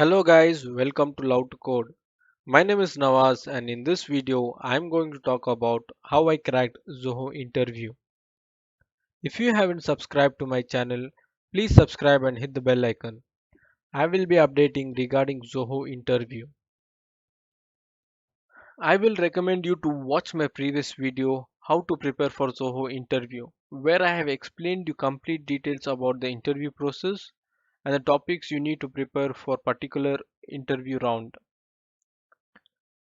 Hello guys, welcome to Love to Code. My name is Nawaz and in this video I am going to talk about how I cracked ZOHO Interview. If you haven't subscribed to my channel, please subscribe and hit the bell icon. I will be updating regarding ZOHO Interview. I will recommend you to watch my previous video how to prepare for ZOHO Interview where I have explained you complete details about the interview process and the topics you need to prepare for particular interview round.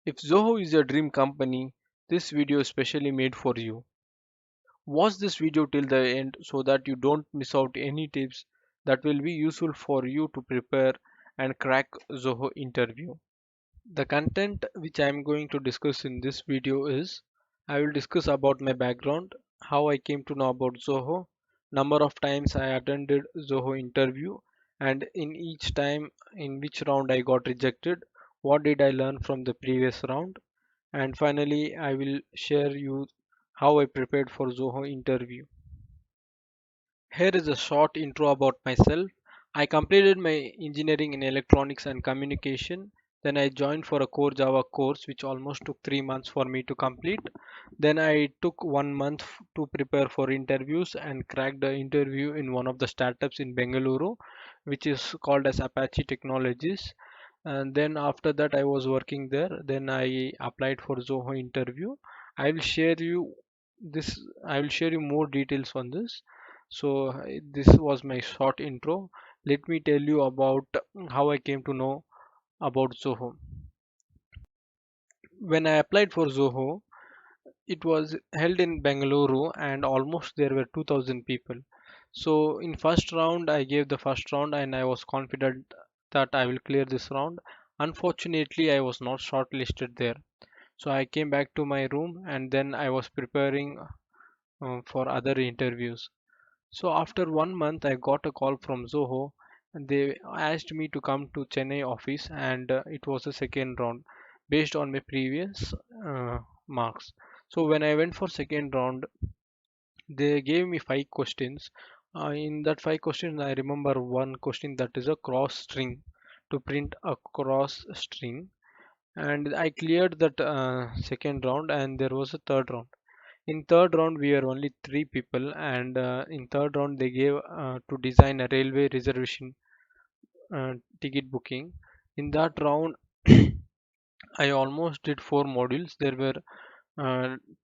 If Zoho is your dream company, this video is specially made for you. Watch this video till the end so that you don't miss out any tips that will be useful for you to prepare and crack Zoho interview. The content which I am going to discuss in this video is I will discuss about my background, how I came to know about Zoho, number of times I attended Zoho interview, and in each time in which round I got rejected, what did I learn from the previous round, and finally I will share you how I prepared for Zoho interview. Here is a short intro about myself. I completed my engineering in electronics and communication. Then I joined for a core Java course which almost took 3 months for me to complete. Then I took 1 month to prepare for interviews and cracked the interview in one of the startups in Bengaluru which is called as Apache Technologies. And then after that I was working there. Then I applied for Zoho interview. I will share you this I will share you more details on this. So this was my short intro. Let me tell you about how I came to know about Zoho. When I applied for Zoho, it was held in Bengaluru and almost there were 2000 people. So in first round I gave the first round and I was confident that I will clear this round. Unfortunately, I was not shortlisted there. So I came back to my room and then I was preparing for other interviews. So after 1 month, I got a call from Zoho and they asked me to come to Chennai office and it was a second round based on my previous marks. So when I went for second round, they gave me 5 questions. In that 5 questions, I remember one question that is a cross string to print a cross string, and I cleared that second round, and there was a third round. In third round, we were only 3 people, and in third round, they gave to design a railway reservation ticket booking. In that round, I almost did 4 modules. There were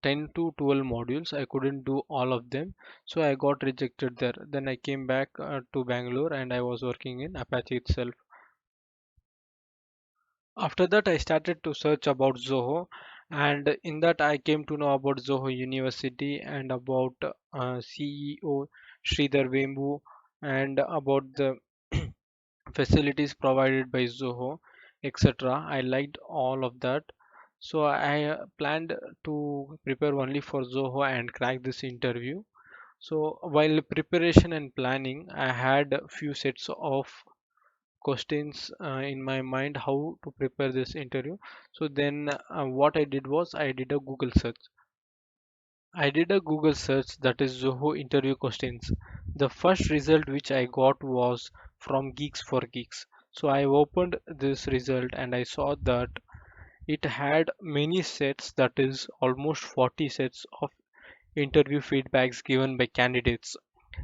10 to 12 modules. I couldn't do all of them, so I got rejected there. Then I came back to Bangalore and I was working in Apache itself. After that, I started to search about Zoho, and in that, I came to know about Zoho University and about CEO Sridhar Vembu and about the facilities provided by Zoho, etc. I liked all of that. So I planned to prepare only for Zoho and crack this interview. So while preparation and planning, I had a few sets of questions in my mind how to prepare this interview. So then what I did was I did a Google search. I did a Google search that is Zoho interview questions. The first result which I got was from Geeks for Geeks. So I opened this result and I saw that it had many sets, that is almost 40 sets of interview feedbacks given by candidates.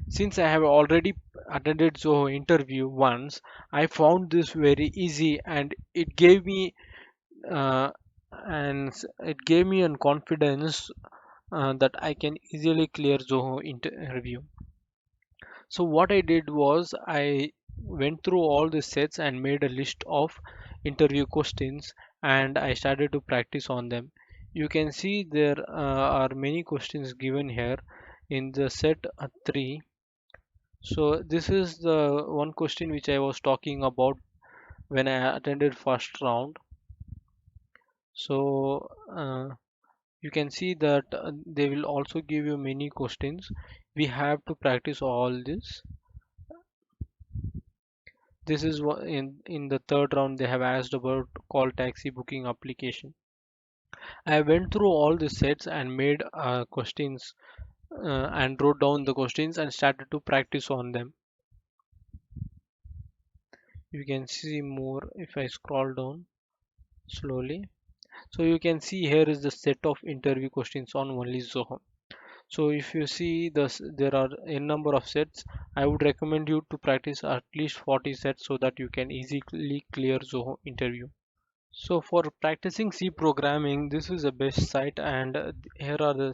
Since I have already attended Zoho interview once, I found this very easy and uh, it gave me an confidence that I can easily clear Zoho interview. So what I did was I went through all the sets and made a list of interview questions and I started to practice on them. You can see there are many questions given here in the set 3. So this is the one question which I was talking about when I attended first round. So you can see that they will also give you many questions. We have to practice all this. This is what in the third round they have asked about call taxi booking application. I went through all the sets and made questions and wrote down the questions and started to practice on them. You can see more if I scroll down slowly. So you can see here is the set of interview questions on only Zoho. So if you see this, there are a number of sets. I would recommend you to practice at least 40 sets so that you can easily clear Zoho interview. So for practicing C programming, this is the best site, and here are the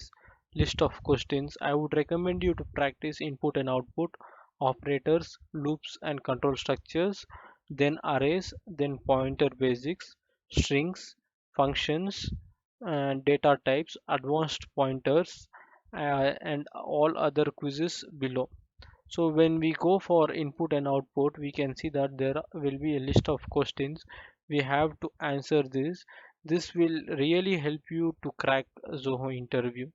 list of questions. I would recommend you to practice input and output, operators, loops and control structures, then arrays, then pointer basics, strings, functions, and data types, advanced pointers, and all other quizzes below. So when we go for input and output, we can see that there will be a list of questions. We have to answer this. This will really help you to crack Zoho interview.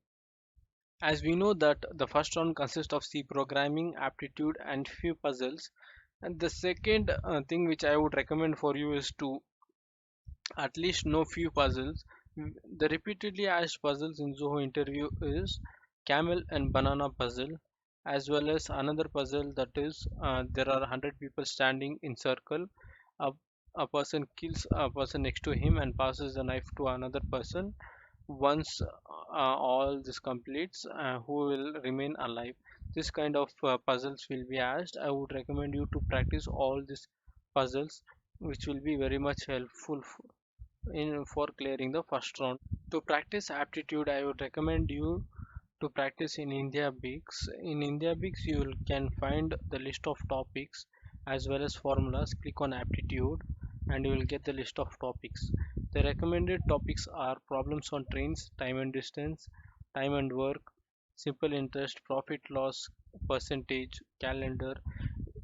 As we know that the first round consists of C programming, aptitude and few puzzles. And the second thing which I would recommend for you is to at least know few puzzles. The repeatedly asked puzzles in Zoho interview is camel and banana puzzle, as well as another puzzle that is there are 100 people standing in circle. A, a person kills a person next to him and passes the knife to another person. Once all this completes, who will remain alive? This kind of puzzles will be asked. I would recommend you to practice all these puzzles, which will be very much helpful in for clearing the first round. To practice aptitude, I would recommend you to practice in India Bix. In India Bix, can find the list of topics as well as formulas. Click on aptitude and you will get the list of topics. The recommended topics are problems on trains, time and distance, time and work, simple interest, profit loss, percentage, calendar.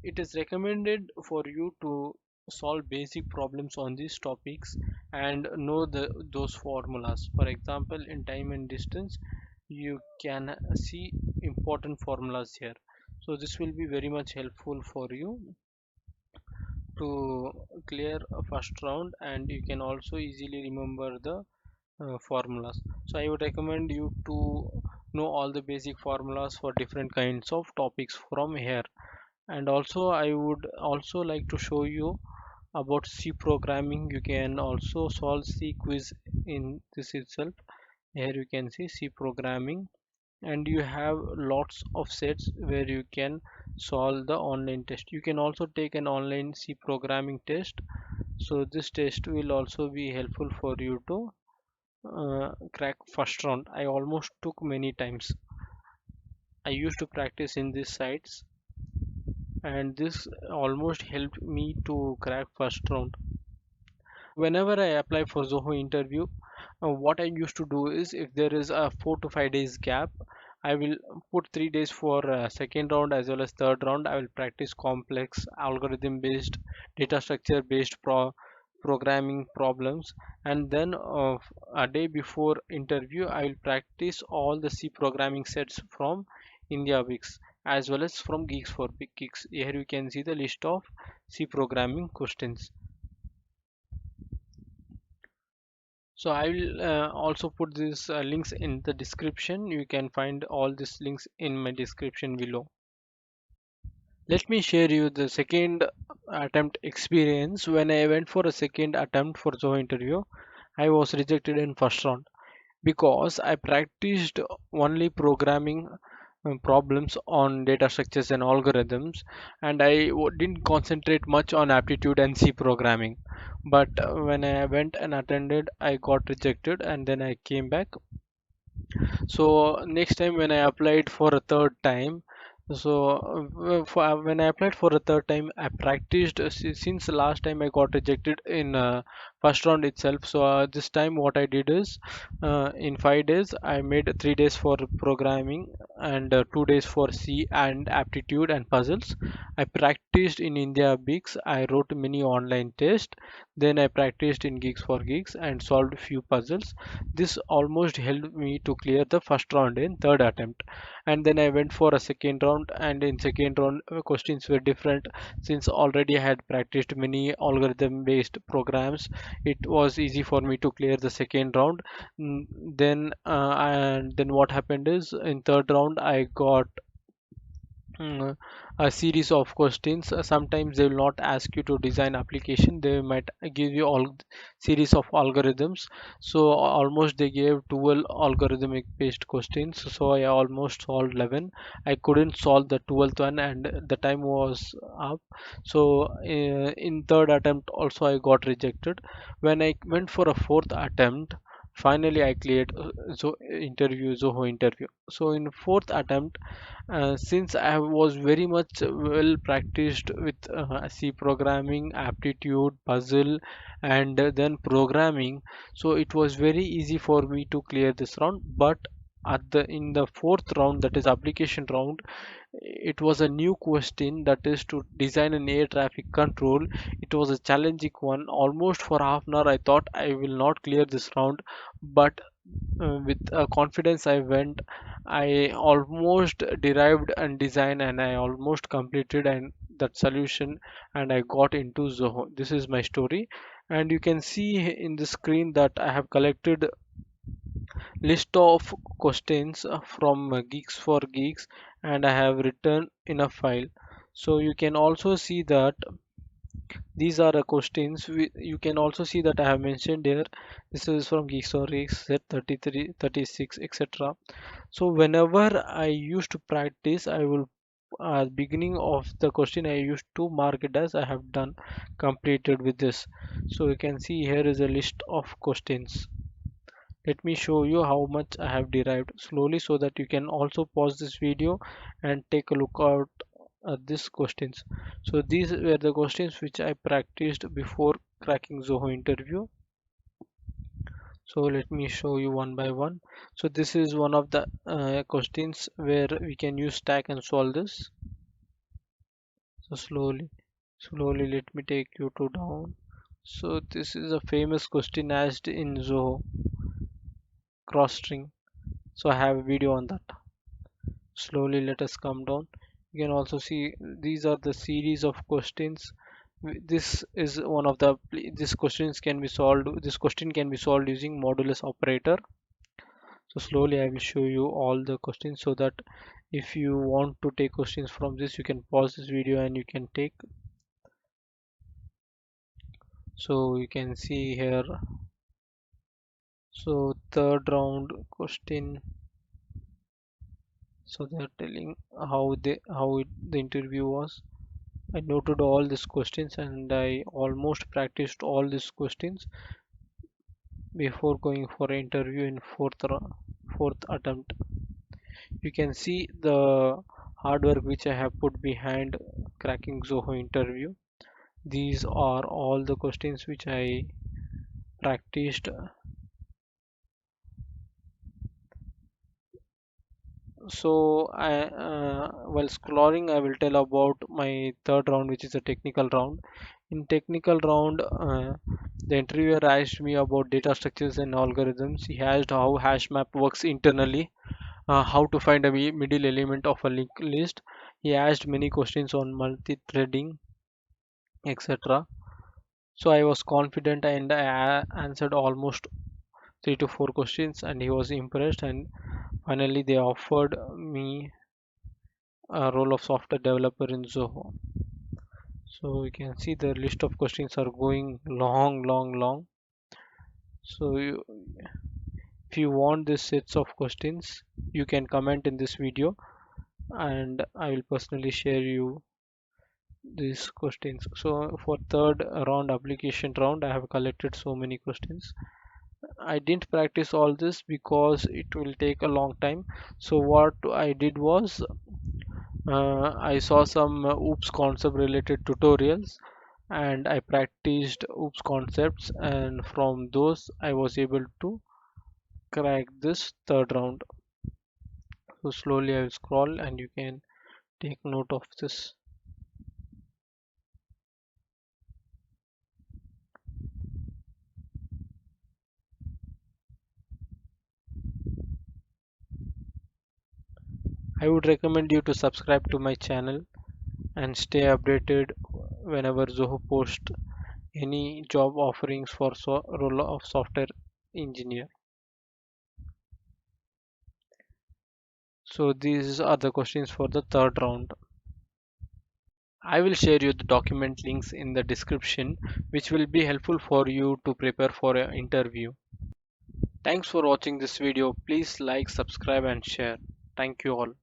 It is recommended for you to solve basic problems on these topics and know those formulas. For example, in time and distance, you can see important formulas here. So this will be very much helpful for you to clear a first round, and you can also easily remember the formulas. So I would recommend you to know all the basic formulas for different kinds of topics from here. And also I would also like to show you about C programming. You can also solve C quiz in this itself. Here you can see C programming, and you have lots of sets where you can solve the online test. You can also take an online C programming test. So this test will also be helpful for you to crack first round. I almost took many times. I used to practice in these sites, and this almost helped me to crack first round. Whenever I apply for Zoho interview, what I used to do is if there is a 4 to 5 days gap, I will put 3 days for second round as well as third round. I will practice complex algorithm based, data structure based programming problems, and then a day before interview I will practice all the C programming sets from India Wix as well as from Geeks for Big Geeks. Here you can see the list of C programming questions. So I will also put these links in the description. You can find all these links in my description below. Let me share you the second attempt experience. When I went for a second attempt for Zoho interview, I was rejected in first round because I practiced only programming problems on data structures and algorithms, and didn't concentrate much on aptitude and C programming. But when I went and attended, I got rejected, and then I came back. So next time when I applied for a third time, when I applied for a third time, I practiced since the last time I got rejected in first round itself. So this time what I did is in 5 days I made 3 days for programming and 2 days for C and aptitude and puzzles. I practiced in India Bigs. I wrote many online tests. Then I practiced in Geeks for Geeks and solved few puzzles. This almost helped me to clear the first round in third attempt. And then I went for a second round, and in second round questions were different. Since already I had practiced many algorithm based programs, it was easy for me to clear the second round. Then what happened is in third round I got mm, a series of questions. Sometimes they will not ask you to design application. They might give you all series of algorithms. So almost they gave 12 algorithmic based questions. So I almost solved 11. I couldn't solve the 12th one, and the time was up. So in third attempt also I got rejected. When I went for a fourth attempt, finally I cleared Zoho interview. So in fourth attempt, since I was very much well practiced with C programming, aptitude, puzzle, and then programming, so it was very easy for me to clear this round. But at the in the fourth round, that is application round, it was a new question, that is to design an air traffic control. It was a challenging one. Almost for half an hour, I thought I will not clear this round, but with confidence I went. I almost derived and designed, and I almost completed and that solution, and I got into Zoho. This is my story, and you can see in the screen that I have collected list of questions from Geeks for Geeks, and I have written in a file. So you can also see that these are the questions. You can also see that I have mentioned here. This is from Geeks for Geeks set 33, 36, etc. So whenever I used to practice, I will beginning of the question I used to mark it as I have done completed with this. So you can see here is a list of questions. Let me show you how much I have derived slowly, so that you can also pause this video and take a look out at these questions. So these were the questions which I practiced before cracking Zoho interview. So let me show you one by one. So this is one of the questions where we can use stack and solve this. So slowly let me take you to down. So this is a famous question asked in Zoho cross string. So I have a video on that. Slowly let us come down. You can also see these are the series of questions. This is one of the this questions can be solved. This question can be solved using modulus operator. So slowly I will show you all the questions, so that if you want to take questions from this, you can pause this video and you can take. So you can see here. So third round question. So they are telling the interview was. I noted all these questions, and I almost practiced all these questions before going for an interview in fourth attempt. You can see the hard work which I have put behind cracking Zoho interview. These are all the questions which I practiced. So while scrolling, I will tell about my third round, which is a technical round. In technical round, the interviewer asked me about data structures and algorithms. He asked how hash map works internally, how to find a middle element of a linked list. He asked many questions on multi-threading, etc. So I was confident, and I answered almost 3 to 4 questions, and he was impressed. And finally, they offered me a role of software developer in Zoho. So you can see the list of questions are going long. So if you want this sets of questions, you can comment in this video, and I will personally share you these questions. So for third round application round, I have collected so many questions. I didn't practice all this because it will take a long time. So what I did was, I saw some OOPS concept related tutorials, and I practiced OOPS concepts, and from those I was able to crack this third round. So slowly I will scroll and you can take note of this. I would recommend you to subscribe to my channel and stay updated whenever Zoho posts any job offerings for role of software engineer. So these are the questions for the third round. I will share you the document links in the description which will be helpful for you to prepare for an interview. Thanks for watching this video. Please like, subscribe and share. Thank you all.